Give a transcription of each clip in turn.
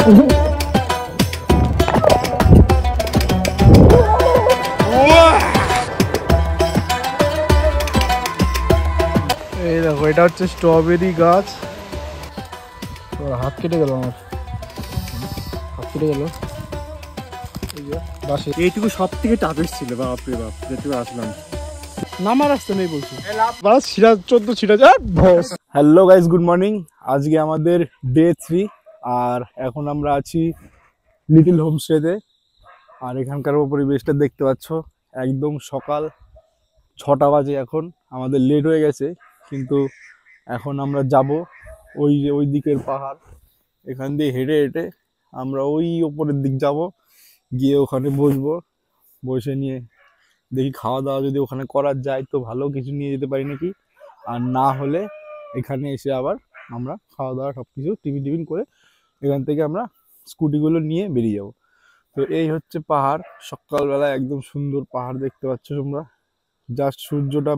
এই দেখো এটা হচ্ছে স্ট্রবেরি গাছ। হাত কেটে গেল আমার, হাত কেটে গেল। এইটুকু সব থেকে টাফেস্ট ছিল, বাপরে বাপ, যেটুকু আসলাম নামার রাস্তা নেই বলছি। Hello guys, good morning. আজকে আমাদের ডে 3 আর এখন আমরা আছি লিটল হোমস্টেতে। আর এখানকার পরিবেশটা দেখতে পাচ্ছ, একদম সকাল 6টা বাজে। এখন আমাদের লেট হয়ে গেছে, কিন্তু এখন আমরা যাব ওই দিকের পাহাড়। এখান দিয়ে হেঁটে হেঁটে আমরা ওই ওপরের দিক যাব, গিয়ে ওখানে বসবো। বসে নিয়ে দেখি খাওয়া দাওয়া যদি ওখানে করা যায় তো ভালো, কিছু নিয়ে যেতে পারি নাকি। আর না হলে এখানে এসে আবার আমরা খাওয়া দাওয়া সব কিছু টিফিন করে এখান থেকে আমরা স্কুটিগুলো নিয়ে বেরিয়ে যাব। তো এই হচ্ছে পাহাড়, সকালবেলা একদম সুন্দর পাহাড় দেখতে পাচ্ছ তোমরা। জাস্ট সূর্যটা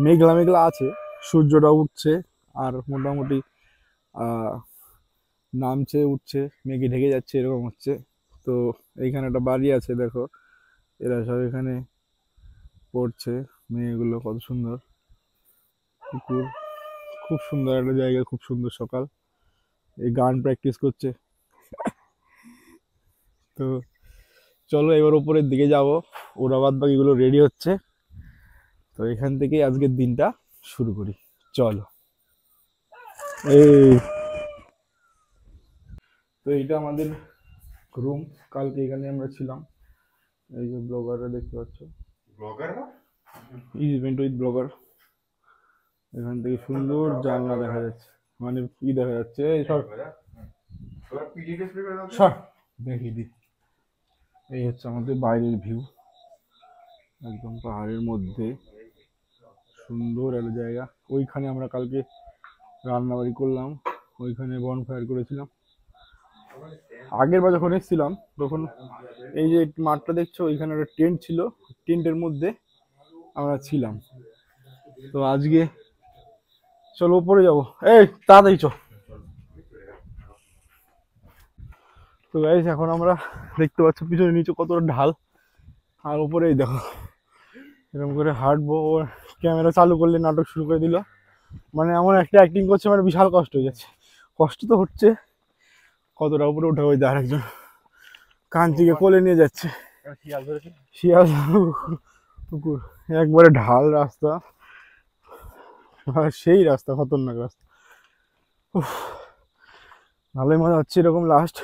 মেঘলা মেঘলা আছে, সূর্যটা উঠছে আর মোটামুটি নামছে উঠছে, মেঘে ঢেকে যাচ্ছে, এরকম হচ্ছে। তো এইখানে একটা বাড়ি আছে, দেখো এরা সব এখানে পড়ছে। মেয়েগুলো কত সুন্দর, কুকুর, খুব সুন্দর একটা জায়গা, খুব সুন্দর সকাল। এই গান প্র্যাকটিস করছে। তো চলো এবার উপরের দিকে যাব, ওরা বাদ বাকিগুলো রেডি হচ্ছে। তো এখান থেকেই আজকের দিনটা শুরু করি, চলো। এই তো এইটা আমাদের রুম, কালকে এখানে আমরা ছিলাম। এই যে ব্লগাররা দেখতে পাচ্ছ, ইভেন্ট উইথ ব্লগার। এখান থেকে সুন্দর জানলা দেখা যাচ্ছে, মানে কি দেখা যাচ্ছে, দেখিয়ে দিই। এই হচ্ছে আমাদের বাইরের ভিউ, একদম পাহাড়ের মধ্যে সুন্দর একটা জায়গা। ওইখানে আমরা কালকে রান্নাবাড়ি করলাম, ওইখানে বনফায়ার করেছিলাম। আগের বার যখন এসেছিলাম তখন এই যে মাঠটা দেখছো, ওইখানে একটা টেন্ট ছিল, টেন্টের মধ্যে আমরা ছিলাম। তো আজকে চলো উপরে যাবো, এই তাড়াতাড়ি চল। তো গাইস এখন আমরা দেখতে পাচ্ছ পিছনে নিচে কতটা ঢাল, আর উপরেই দেখো এরকম করে হাঁটবো। ওর ক্যামেরা চালু করলে নাটক শুরু করে দিল, মানে এমন একটা অ্যাক্টিং করছে, মানে বিশাল কষ্ট হয়ে যাচ্ছে। কষ্ট তো হচ্ছে, কতটা উপরে উঠে ওই দেখ একজন কাঞ্চিকে কোলে নিয়ে যাচ্ছে, শিয়াল কুকুর। একবারে ঢাল রাস্তা, সেই রাস্তা, খতরনাক রাস্তা। ভালোই মজা হচ্ছে। এরকম লাস্ট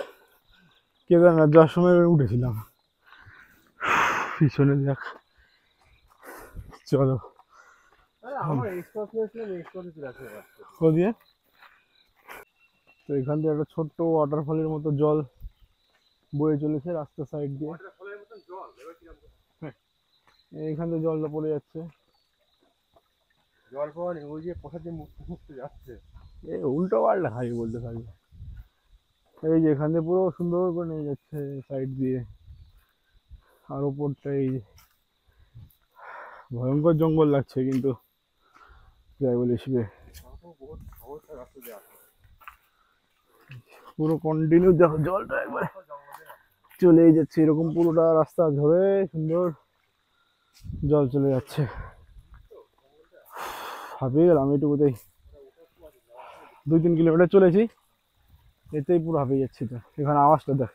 কেদারনাথ যাওয়ার সময় উঠেছিলাম। পিছনে দেখ, চলো। তো এখান থেকে একটা ছোট্ট ওয়াটারফলের মতো জল বয়ে চলেছে রাস্তার সাইড দিয়ে। এইখান থেকে জলটা পড়ে যাচ্ছে, জল পাওয়া নেই, ওই যে কোথা দিয়ে মুক্ত যাচ্ছে, এই উল্টো পাল্টা খাই বলতে থাকবে। এই যে এখান থেকে পুরো সুন্দর করে নিয়ে যাচ্ছে সাইড দিয়ে। আর ওপরটা এই ভয়ঙ্কর জঙ্গল লাগছে, কিন্তু যাই বলিস পুরো কন্টিনিউ দেখো জলটা একবারে চলেই যাচ্ছে, এরকম পুরোটা রাস্তা ধরে সুন্দর জল চলে যাচ্ছে। হাঁপিয়ে গেলাম এইটুকুতেই, 2-3 কিলোমিটার চলেছি, এতেই পুরো হাঁপিয়ে যাচ্ছি। তো এখানে আওয়াজটা দেখ,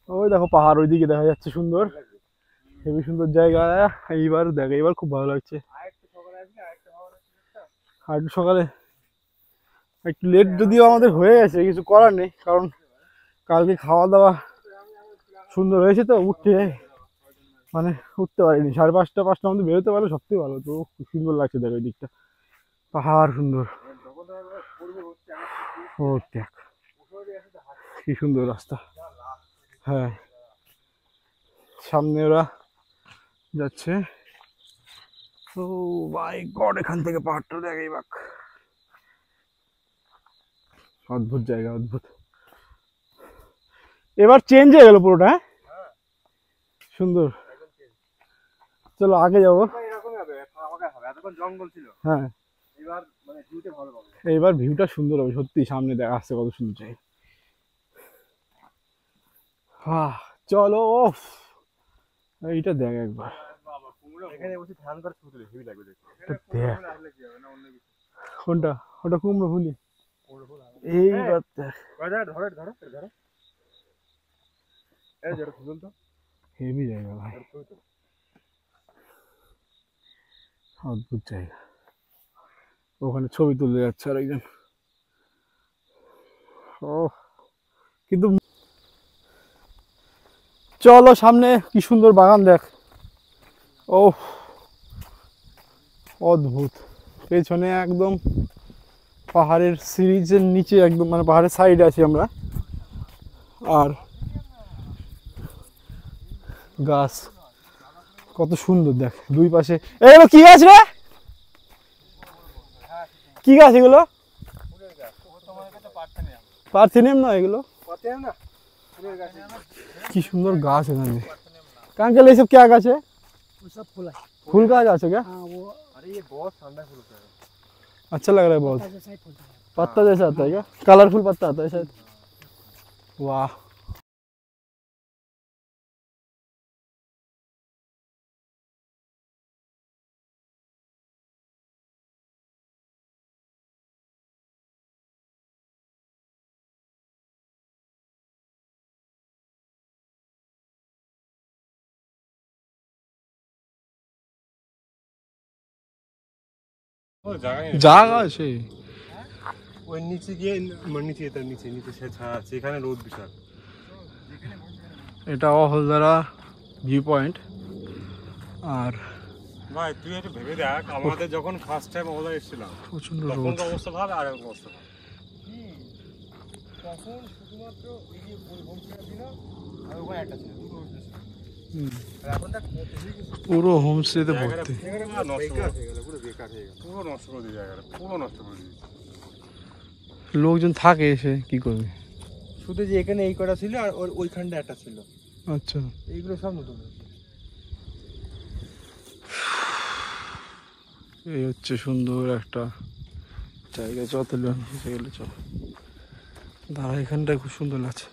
ওই দেখো পাহাড় ওইদিকে দেখা যাচ্ছে, সুন্দর, হেবি সুন্দর জায়গা। এইবার দেখ, এইবার খুব ভালো লাগছে। আর একটু সকালে একটু লেট যদিও আমাদের হয়ে গেছে, কিছু করার নেই, কারণ কালকে খাওয়া দাওয়া সুন্দর হয়েছে। তো মানে উঠতে পারিনি, 5:30-5টার মধ্যে বেরোতে পারলে সবথেকে ভালো। তো খুব সুন্দর লাগছে দেখ, ওই দিকটা পাহাড় সুন্দর। ও দেখ কি সুন্দর রাস্তা। হ্যাঁ, সামনে ওরা যাচ্ছে। ও মাই গড, এখান থেকে পাহাড়টা দেখ, এই বাক, অদ্ভুত জায়গা, অদ্ভুত। এবার চেঞ্জ হয়ে গেল পুরোটা। হ্যাঁ, সুন্দর। চলো আগে যাবো। এরকমই হবে, আমাকে হবে, এতক্ষণ জঙ্গল ছিল, হ্যাঁ এবার মানে ভিউতে ভালো পাবে। এইবার ভিউটা সুন্দর হবে সত্যি, সামনে দেখা আসছে কত সুন্দর চাই। চলো ওফ, এইটা দেখ একবার। এখানে বসে ধ্যান করে ছবি তুলে হেভি লাগবে দেখতে। দেখ কোনটা, ওটা কুমড়ো ফুলি। এইবার দেখ ধরো ধরো ধরো, এই ধরো ফুল তো হেভি জায়গা ভাই, অদ্ভুত জায়গা। ওখানে ছবি তুলে যাচ্ছে আরেকজন। ও কিন্তু চলো সামনে কি সুন্দর বাগান দেখ। ও অদ্ভুত, পেছনে একদম পাহাড়ের সিরিজের নিচে একদম মানে পাহাড়ের সাইডে আছি আমরা। আর গাছ কত সুন্দর দেখ দুই পাশে। এগুলো কি গাছ রে, কি গাছ এগুলো? পার্থেনিয়াম না এগুলো? কি সুন্দর গাছ এখানে। কাঙ্কেল এইসব क्या गाछ है? सब फूल है। फूल का गाछ है क्या? हाँ वो अरे ये बहुत ठंडा फूल होता है। अच्छा लग रहा है बहुत। जैसा ही फूलता है। पत्ता जैसा आता है क्या? कलरफुल पत्ता आता है शायद। वाह জায়গা আছে ওই নিচে গিয়ে নিচে তার নিচে নিচে সে ছায়া আছে, এখানে রোদ বিশাল। এটা অহলদারা ভিউ পয়েন্ট। আর ভাই তুই একটু ভেবে দেখ, আমাদের যখন ফার্স্ট টাইম ওদের এসেছিলাম প্রচন্ড তখন রোদ। অবস্থা ভাবে আর এক অবস্থা তখন শুধুমাত্র এই যে হোমস্টে ছিল আর ওখানে একটা ছিল, দুটো হোমস্টে ছিল। আর এখন দেখ পুরো হোমস্টেতে ভর্তি। নষ্ট হয়ে গেল, পুরো বেকার হয়ে গেল, পুরো নষ্ট করে দিয়ে জায়গাটা, পুরো নষ্ট করে দিয়েছে। লোকজন থাকে এসে কি করবে? শুধু যে এখানে এই কটা ছিল আর ওইখানটা একটা ছিল, আচ্ছা এইগুলো সব নতুন। এই হচ্ছে সুন্দর একটা জায়গা। যত নিচে গেলে চল, দাঁড়া এখানটা খুব সুন্দর লাগছে।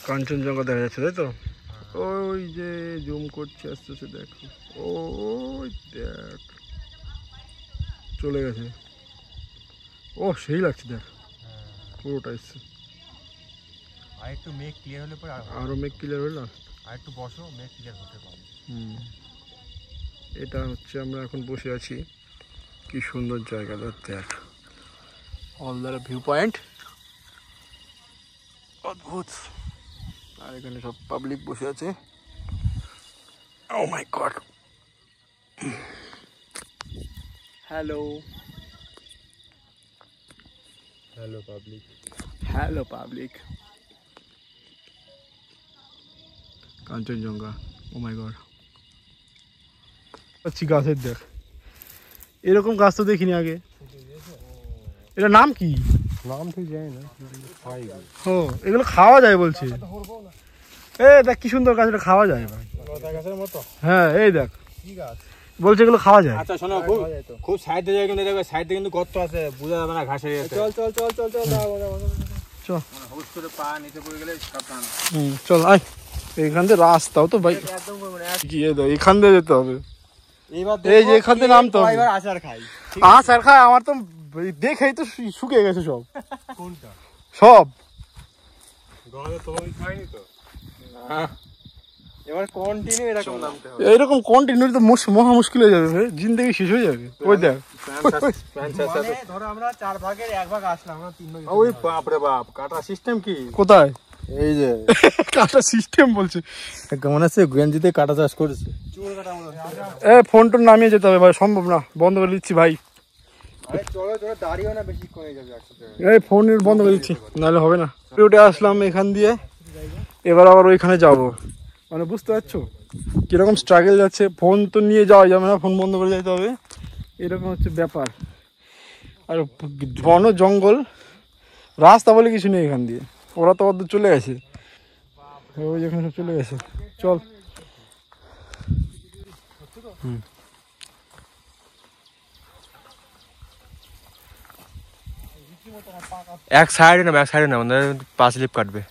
কাঞ্চনজঙ্ঘা দেখা যাচ্ছে তাই তো? ওই যে জুম করছে আস্তে আস্তে দেখো, ওই দেখ চলে গেছে। ও সেই লাগছে দেখ, পুরোটা এসছে। আর একটু মেঘ ক্লিয়ার হলে পরে আরো মেঘ ক্লিয়ার হলো। আর একটু বসো, মেঘ ক্লিয়ার হতে পারে। এটা হচ্ছে আমরা এখন বসে আছি, কি সুন্দর জায়গা দেখ, অলদারা ভিউ পয়েন্ট, অদ্ভুত। আর এখানে সব পাবলিক বসে আছে। Oh my God, hello hello public, hello public. Kanchenjunga, oh my God. আচ্ছা গাছের দেখ, এরকম গাছ তো দেখিনি আগে। এটা নাম কি? নাম ঠিক জানি না, খাই ও এগুলো খাওয়া যায় বলছে। এ দেখ কি সুন্দর গাছ, এটা খাওয়া যায় ভাই। গাছের মতো। হ্যাঁ এই দেখ কি গাছ বলছে, এগুলো খাওয়া যায়। আচ্ছা শোনো, খুব সাইডে যায়, কিন্তু দেখবে সাইডে কিন্তু গর্ত আছে, বোঝা যাবে না ঘাসে। চল চল চল চল চল চল হুট করে পা নিচে পড়ে গেলে সাবধান। চল আয়, এইখান থেকে রাস্তাও তো ভাই গিয়ে দাও, এখান দিয়ে যেতে হবে। এই যে এখান থেকে নামতে হবে। এবার আচার খাই। আচার খায়, আমার তো দেখেই তো শুকিয়ে গেছে সব। কোনটা? সব গলাতে তোমাকে খাইনি তো। এবার কন্টিনিউ এরকম নামতে হবে। এইরকম কন্টিনিউ তো মহা মুশকিল হয়ে যাবে, জিন্দগি শেষ হয়ে যাবে। ওই দেখ মানে ধরো আমরা 4 ভাগের 1 ভাগ আসলাম, আমরা 3 ভাগ। ওই বাপ রে বাপ, কাটা সিস্টেম কি? কোথায়? এই যে কাটা সিস্টেম বলছে, কেমন আছে গেঞ্জিতে কাটা চাষ করেছে। চুল কাটা মনে হচ্ছে। এ ফোনটা নামিয়ে যেতে হবে ভাই, সম্ভব না, বন্ধ করে দিচ্ছি ভাই। আরে চলো চলো, দাঁড়িয়েও না, বেশি কমে যাবে একসাথে। এই ফোন বন্ধ করে দিচ্ছি, নাহলে হবে না। উঠে আসলাম এখান দিয়ে, এবার আবার ওইখানে যাব। মানে বুঝতে পারছো কিরকম স্ট্রাগল যাচ্ছে। ফোন তো নিয়ে যাওয়া যাবে না, ফোন বন্ধ করে যেতে হবে, এরকম হচ্ছে ব্যাপার। আর বন জঙ্গল, রাস্তা বলে কিছু নেই এখান দিয়ে। ওরা তো অর্ধ চলে গেছে, ওই যেখানে সব চলে গেছে। চল এক সাইডে না, এক সাইডে না, আমাদের পা স্লিপ কাটবে।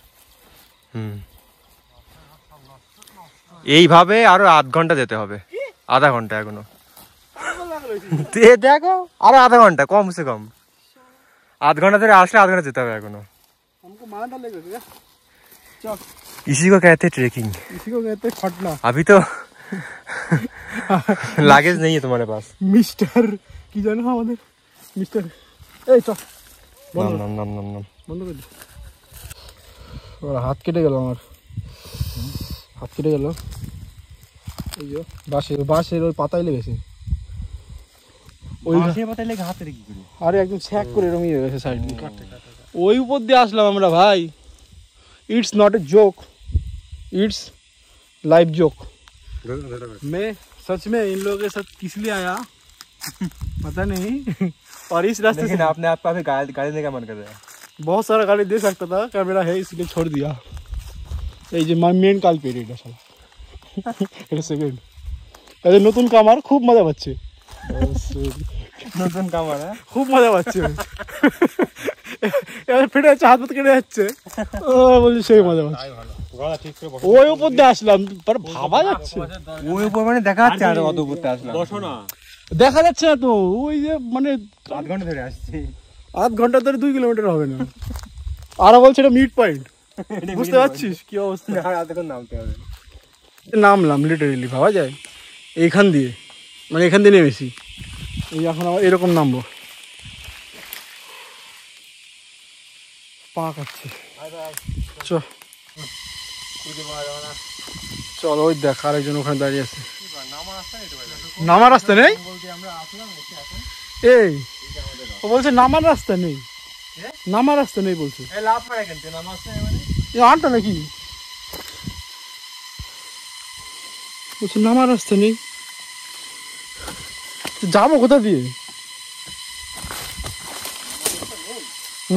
এইভাবে আরো আধ ঘন্টা যেতে হবে, আধা ঘন্টা এখনো। দেখো আরো আধা ঘন্টা কমসে কম, আধ ঘন্টা ধরে আসলে আধ ঘন্টা যেতে হবে এখনো। इसी को कहते ट्रेकिंग, इसी को कहते फटना। अभी तो লাগেজ नहीं है तुम्हारे पास। মিস্টার কি জানো আমাদের মিস্টার, এই চল নাম নাম নাম নাম নাম বন্ধ করে দে। ওর হাত কেটে গেল, আমার হাত কেটে গেল। এই যে বাঁশের ওই পাতায় লেগেছে। ওই পাতায় লেগে হাতে কি করে? আরে একদম ছ্যাক করে এরকম হয়ে গেছে সাইড দিয়ে। ওই উপর দিয়ে আসলাম আমরা ভাই। It's not a joke, it's live joke. मैं सच में इन लोगों के साथ किस लिए आया पता नहीं। और इस रास्ते से आपने आपका भी गाड़ी देने का मन कर रहा है। बहुत सारा गाड़ी दे सकता था, कैमरा है इसलिए छोड़ दिया। এই যে মেন কালপিট এটা শালা, এটা সেকেন্ড। এই নতুন কামার খুব মজা পাচ্ছে, নতুন কামার খুব মজা পাচ্ছে। এবার ফেটে যাচ্ছে, হাত হাত কেটে যাচ্ছে, বলছি সেই মজা পাচ্ছে। ওই উপর দিয়ে আসলাম, ভাবা যাচ্ছে ওই উপর মানে দেখা যাচ্ছে, আর অত উপরতে আসলাম বসো না, দেখা যাচ্ছে না তো। ওই যে মানে আধ ঘন্টা ধরে আসছি, আধ ঘন্টা ধরে 2 কিলোমিটার হবে না। আরো বলছে এটা মিড পয়েন্ট, বুঝতে পারছিস কি অবস্থা? নামতে হবে, নামলাম লিটারেলি, ভাবা যায় এইখান দিয়ে, মানে এখান দিয়ে নেমেছি। এই এখন আবার এরকম নামবো, পা কাটছে। চল ওই দেখ আরেকজন ওখানে দাঁড়িয়ে আছে। নামার রাস্তা নেই, এই ও বলছে নামার রাস্তা নেই, নামার রাস্তা নেই বলছে। আনটা নাকি বলছে নামার রাস্তা নেই, যাবো কোথা দিয়ে?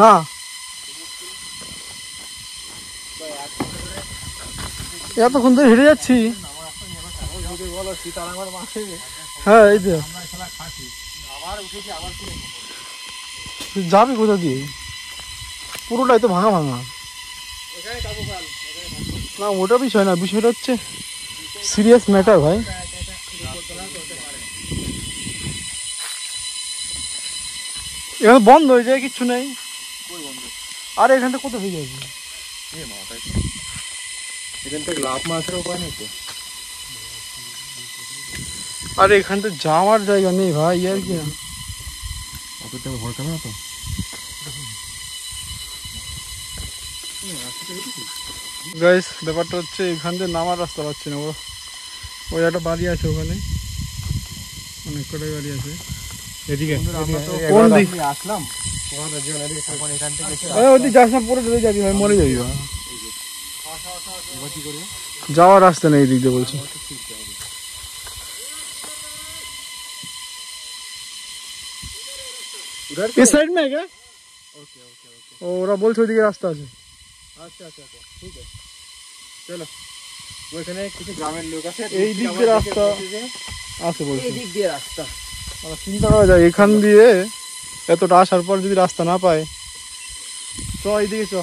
না এতক্ষণ ধরে হেঁটে যাচ্ছি। হ্যাঁ এই যে যাবি কোথা দিয়ে? পুরোটাই তো ভাঙা ভাঙা। না ওটা বিষয় না, বিষয়টা হচ্ছে সিরিয়াস ম্যাটার ভাই। এখানে বন্ধ হয়ে যায়, কিচ্ছু নেই। আরে এখানটা কত হয়ে যাবে? এখান থেকে লাভ মাছের উপায় নেই তো। আরে এখানটা যাওয়ার জায়গা নেই ভাই, আর কি না অতটা ভয় করে না তো। গাইস ব্যাপারটা হচ্ছে এখান থেকে নামার রাস্তা পাচ্ছি না। ওই একটা বাড়ি আছে ওখানে, অনেক কটাই বাড়ি আছে এদিকে। কোন দিক আসলাম? ওদিক যাস না, পরে চলে যাবি ভাই, মরে যাবি ভাই। যাওয়ার রাস্তা নেই এদিক দিয়ে বলছি। इस साइड में है क्या? ওরা বলছে ওইদিকে রাস্তা আছে। আচ্ছা আচ্ছা ঠিক আছে, চলো। ওইখানে কিছু গ্রামের লোক আছে, এই দিক দিয়ে রাস্তা আছে বলছে, এই দিক দিয়ে রাস্তা। চিন্তা করা যায় এখান দিয়ে এতটা আসার পর যদি রাস্তা না পায়, চ এইদিকে চ।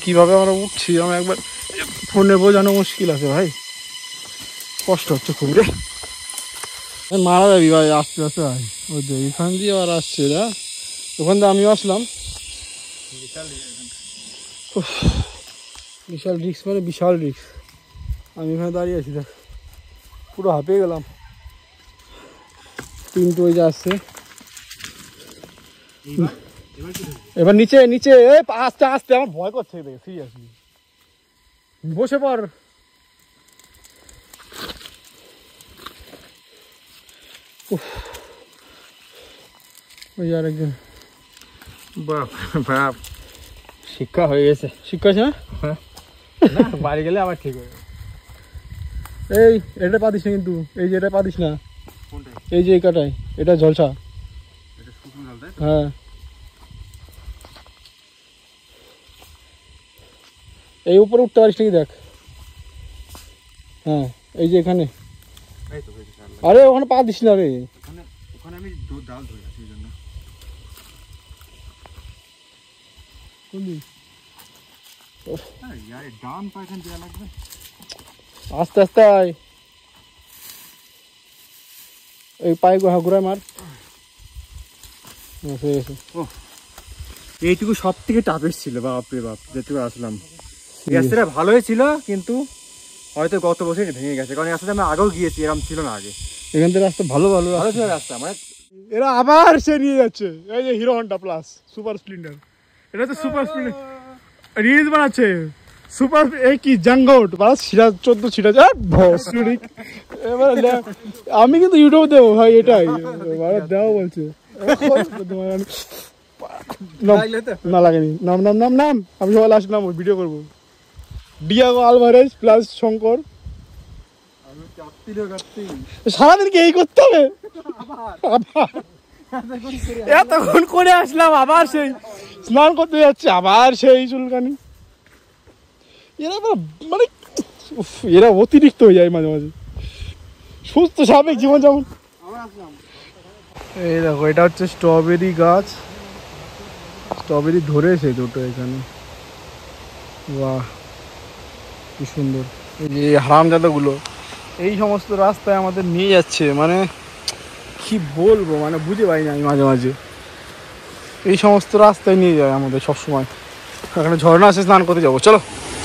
কিভাবে আমরা উঠছি, আমরা একবার ফোনে বোঝানো মুশকিল আছে ভাই, কষ্ট হচ্ছে খুব রে। মারা যাবি ভাই আস্তে আস্তে ভাই। ওই যে এখান দিয়ে আর আসছে এরা, ওখান দিয়ে আমিও আসলাম। বিশাল রিক্স, মানে বিশাল রিক্স। আমি এখানে দাঁড়িয়ে আছি, দেখ পুরো হাঁপিয়ে গেলাম। কিন্তু ওই যে আসছে এবার নিচে নিচে, আস্তে আস্তে, আমার ভয় করছে দেখে সিরিয়াসলি। বসে পর। ওই আরেকজন, বাপ বাপ, শিক্ষা হয়ে গেছে। শিক্ষা আছে না? বাড়ি গেলে আবার ঠিক হবে। এই এটা পাতিস না কিন্তু, এই যে এটা পাতিস না, এই যে এই কাটায় এটা ঝলসা। হ্যাঁ এই উপরে উঠতে পারিস নাকি দেখ। হ্যাঁ এই যে এখানে, এই তো হয়েছে চার লাখ। আরে ওখানে পা দিস না রে। ওখানে ওখানে আমি ডাল ধরে আছি ওই জন্য। হ্যাঁ ইয়ার ডান পা এখানে দেওয়া লাগবে। আস্তে আস্তে আয়, এই পায়ে ঘুরায় মার। হয়ে গেছে। এইটুকু সব থেকে টাফেস্ট ছিল, বাপরে বাপ যেটুকু আসলাম। এই রাস্তাটা ভালোই ছিল কিন্তু হয়তো গত বছর ভেঙে গেছে, কারণ এই রাস্তাটা আমি আগেও গিয়েছি, এরকম ছিল না আগে। এখান থেকে রাস্তা ভালো ভালো ভালো ছিল রাস্তা, মানে এরা আবার সে নিয়ে যাচ্ছে। এই যে hero Honda plus super Splendor, এটা তো সুপার স্প্লেন্ডার রিলস বানাচ্ছে। সুপার এই কি জাঙ্গাউট বাস ছিড়া 14 ছিড়া যায় ভসুরিক। এবারে আমি কিন্তু ইউটিউব দেবো ভাই, এটাই এবারে দেওয়া বলছে। না লাগেনি, নাম নাম নাম নাম, আমি সবাই লাস্ট নাম ভিডিও করবো। Diego Alvarez plus Shankar. সারাদিন কি এই করতে হবে? এতক্ষণ করে আসলাম, আবার সেই স্নান করতে যাচ্ছে, আবার সেই চুলকানি। এরা মানে এরা অতিরিক্ত হয়ে যায় মাঝে মাঝে। সুস্থ স্বাভাবিক জীবন যেমন। এই দেখো এটা হচ্ছে স্ট্রবেরি গাছ, স্ট্রবেরি ধরেছে দুটো এখানে। বাহ কি সুন্দর। এই যে হারামজাদাগুলো এই সমস্ত রাস্তায় আমাদের নিয়ে যাচ্ছে, মানে কি বলবো, মানে বুঝে পাই না আমি মাঝে মাঝে। এই সমস্ত রাস্তায় নিয়ে যায় আমাদের সবসময়। এখানে ঝর্ণা আছে, স্নান করতে যাবো, চলো।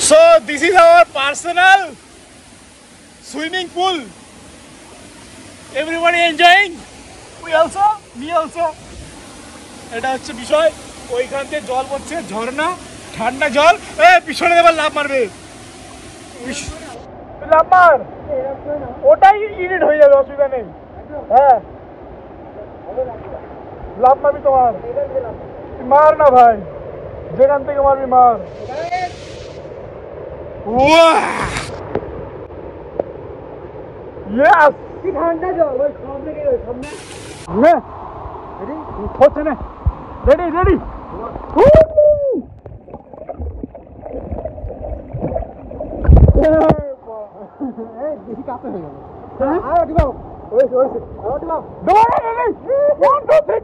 So this is our personal swimming pool, everybody enjoying, we also, me also. এটা হচ্ছে বিষয়। ওইখান থেকে জল পড়ছে, ঝর্ণা, ঠান্ডা জল। পিছনে এবার লাভ মারবে, লাভ মার, ওটাই ইডিট হয়ে যাবে, অসুবিধা নেই। হ্যাঁ লাভ মারবি, তোমার মার না ভাই, যেখান থেকে মারবি মার। Yes! কি ঠান্ডা জল, ওই সামনে গিয়ে সামনে। নে রেডি হচ্ছে না, রেডি রেডি। এই বেশি কাছে হয়ে গেল। আর দিবাও ওই ওই আর দিবাও রেডি রেডি 1 2 3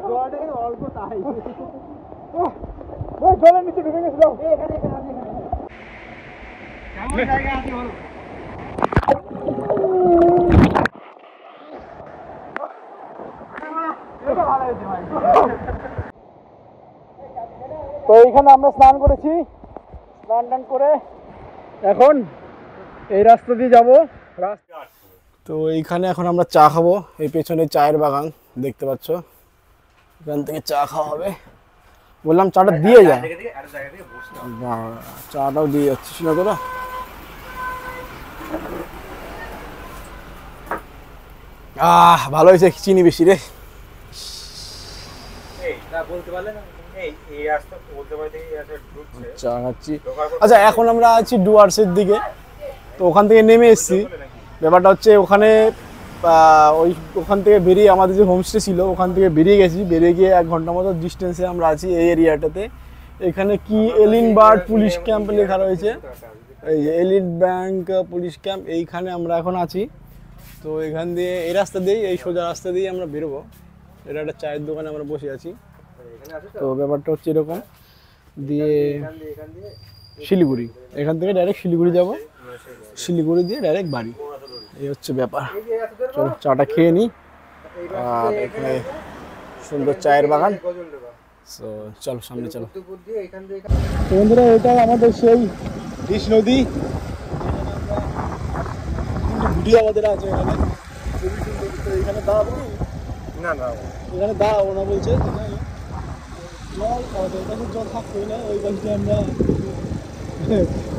জলটা কিন্তু অল্প তাই। ওই জলের নিচে ঢুকে গেছিল। এখানে এখানে আছে, এখানে কেমন জায়গা আছে বল। তো এইখানে আমরা স্নান করেছি, স্নান টান করে এখন এই রাস্তা দিয়ে যাবো। তো এইখানে এখন আমরা চা খাবো, এই পেছনে চায়ের বাগান দেখতে পাচ্ছ, এখান থেকে চা খাওয়া হবে। বললাম চাটা দিয়ে যা, চাটাও দিয়ে যাচ্ছিস না তোরা। ভালো হয়েছে, চিনি বেশি রে। চা খাচ্ছি। আচ্ছা এখন আমরা আছি ডুয়ার্সের দিকে, তো ওখান থেকে নেমে এসেছি। ব্যাপারটা হচ্ছে ওখানে ওখান থেকে বেরিয়ে আমাদের যে হোমস্টে ছিল ওখান থেকে বেরিয়ে গেছি, বেরিয়ে গিয়ে 1 ঘন্টা মতো ডিস্টেন্সে আমরা আছি এই এরিয়াটাতে। এখানে কি এলিনবার্গ পুলিশ ক্যাম্প লেখা রয়েছে, এই যে এলিনবার্গ পুলিশ ক্যাম্প, এইখানে আমরা এখন আছি। তো এখান দিয়ে এই রাস্তা দিয়েই, এই সোজা রাস্তা দিয়েই আমরা বেরোবো। এটা একটা চায়ের দোকানে আমরা বসে আছি। তো ব্যাপারটা হচ্ছে এরকম, দিয়ে শিলিগুড়ি, এখান থেকে ডাইরেক্ট শিলিগুড়ি যাব, শিলিগুড়ি দিয়ে ডাইরেক্ট বাড়ি, এই হচ্ছে ব্যাপার। চলো চাটা খেয়ে নিই। আর এখানে সুন্দর চায়ের বাগান। তো চলো সামনে চলো। তো বন্ধুরা এটা আমাদের সেই ডিশ নদী, ভিডিও আমাদের আছে এখানে, খুবই সুন্দর। তো এখানে দাঁড়াবো না, না এখানে দাঁড়াবো না বলছে, জল খাওয়া যায়, এখানে জল থাকতোই না। ওই বলতে আমরা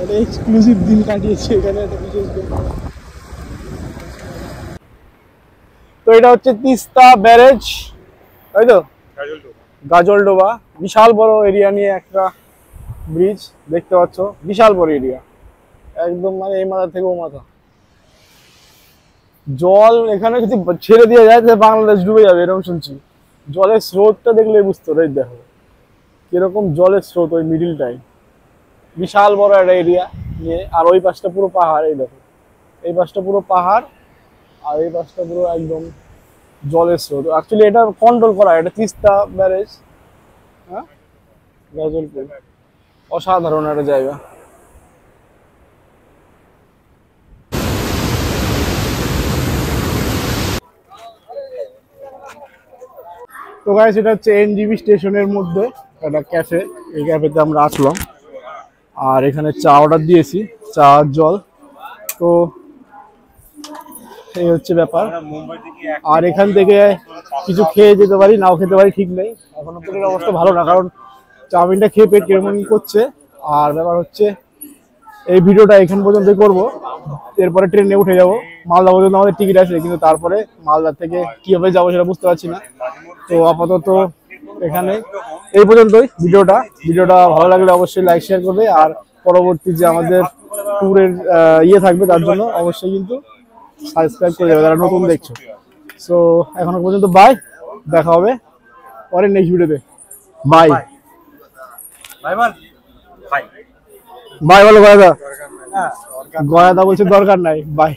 একটা এক্সক্লুসিভ দিন কাটিয়েছি এখানে, একটা বিশেষ দিন। তো এটা হচ্ছে তিস্তা ব্যারেজ, তাই তো, গাজলডোবা। বিশাল বড় এরিয়া নিয়ে একটা ব্রিজ দেখতে পাচ্ছ, বিশাল বড় এরিয়া একদম, মানে এই মাথা থেকে ও মাথা। জল এখানে যদি ছেড়ে দিয়ে যায় তাহলে বাংলাদেশ ডুবে যাবে এরকম শুনছি। জলের স্রোতটা দেখলে বুঝতে পারো। এই দেখো কিরকম জলের স্রোত ওই মিডিলটাই, বিশাল বড় একটা এরিয়া নিয়ে। আর ওই পাশটা পুরো পাহাড়, এই দেখো এই পাশটা পুরো পাহাড় আর এই পাশটা পুরো একদম জলের স্রোত। অ্যাকচুয়ালি এটা কন্ট্রোল করা, এটা তিস্তা ব্যারেজ। হ্যাঁ, গাজলপুর অসাধারণ একটা জায়গা। তো গাইস এটা হচ্ছে এনজিবি স্টেশনের মধ্যে একটা ক্যাফে। এই ক্যাফেতে আমরা আসলাম আর এখানে চা অর্ডার দিয়েছি, চা আর জল। তো এই হচ্ছে ব্যাপার। আর এখান থেকে কিছু খেয়ে যেতে পারি, নাও খেতে পারি, ঠিক নেই। এখনো পেটের অবস্থা ভালো না, কারণ চাউমিনটা খেয়ে পেট কেমন করছে। আর ব্যাপার হচ্ছে এই ভিডিওটা এখান পর্যন্তই করব, এরপরে ট্রেনে উঠে যাব। মালদা পর্যন্ত আমাদের টিকিট আছে, কিন্তু তারপরে মালদা থেকে কিভাবে যাবো সেটা বুঝতে পারছি না। তো আপাতত এখানে এই পর্যন্তই ভিডিওটা ভালো লাগলে অবশ্যই লাইক শেয়ার করবে। আর পরবর্তী যে আমাদের ট্যুরের ইয়ে থাকবে তার জন্য অবশ্যই কিন্তু সাবস্ক্রাইব করে যাবে যারা নতুন দেখছো। সো এখনো পর্যন্ত বাই, দেখা হবে পরে নেক্সট ভিডিওতে। বাই বাই বলো গয়াদা। গয়াদা বলছে দরকার নাই, বাই।